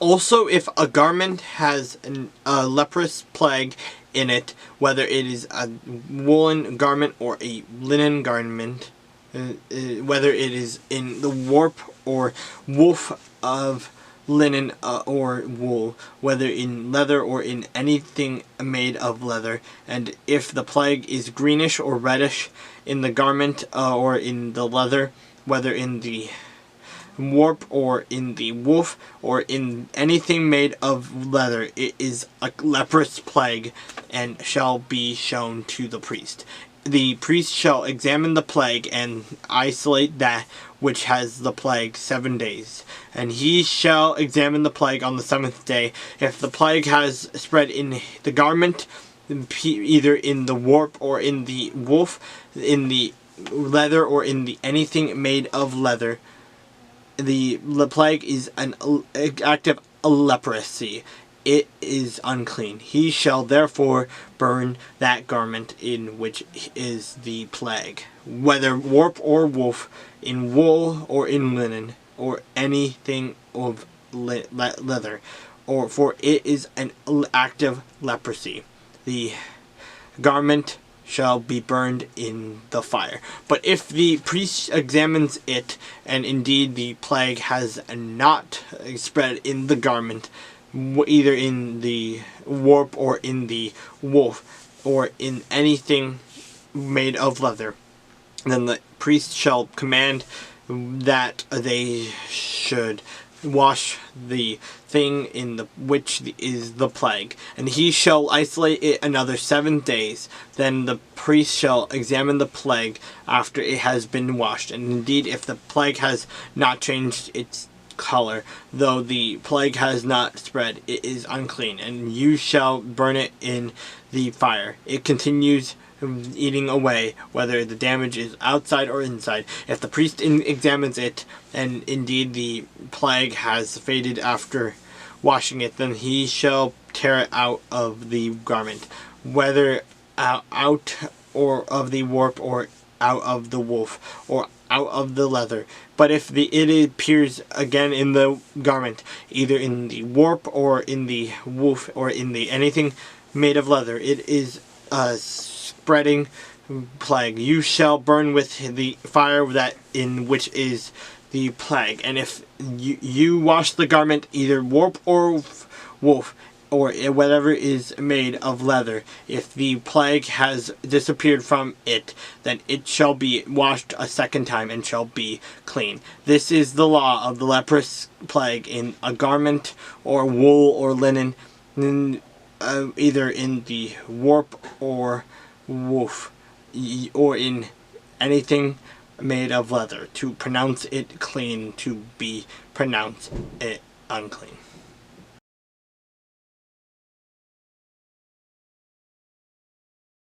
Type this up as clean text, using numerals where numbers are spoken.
Also, if a garment has a leprous plague in it, whether it is a woolen garment or a linen garment, whether it is in the warp or woof of linen or wool, whether in leather or in anything made of leather, and if the plague is greenish or reddish in the garment or in the leather, whether in the warp or in the woof or in anything made of leather, it is a leprous plague and shall be shown to the priest. The priest shall examine the plague and isolate that which has the plague 7 days. And he shall examine the plague on the 7th day. If the plague has spread in the garment, either in the warp or in the woof, in the leather or in the anything made of leather, the plague is an active leprosy. It is unclean. He shall therefore burn that garment in which is the plague, whether warp or woof, in wool or in linen, or anything of leather, or for it is an active leprosy. The garment shall be burned in the fire. But if the priest examines it, and indeed the plague has not spread in the garment, either in the warp or in the woof, or in anything made of leather, then the priest shall command that they should wash the thing in the which is the plague, and he shall isolate it another 7 days. Then the priest shall examine the plague after it has been washed, and indeed if the plague has not changed its color, though the plague has not spread, it is unclean, and you shall burn it in the fire. It continues eating away, whether the damage is outside or inside. If the priest examines it, and indeed the plague has faded after washing it, then he shall tear it out of the garment, whether out or of the warp or out of the woof or out of the leather. But if it appears again in the garment, either in the warp or in the woof or in the anything made of leather, it is spreading plague. You shall burn with the fire that in which is the plague. And if you wash the garment, either warp or woof, or whatever is made of leather, if the plague has disappeared from it, then it shall be washed a second time and shall be clean. This is the law of the leprous plague in a garment or wool or linen, either in the warp or woof, or in anything made of leather, to pronounce it clean, to be pronounced it unclean.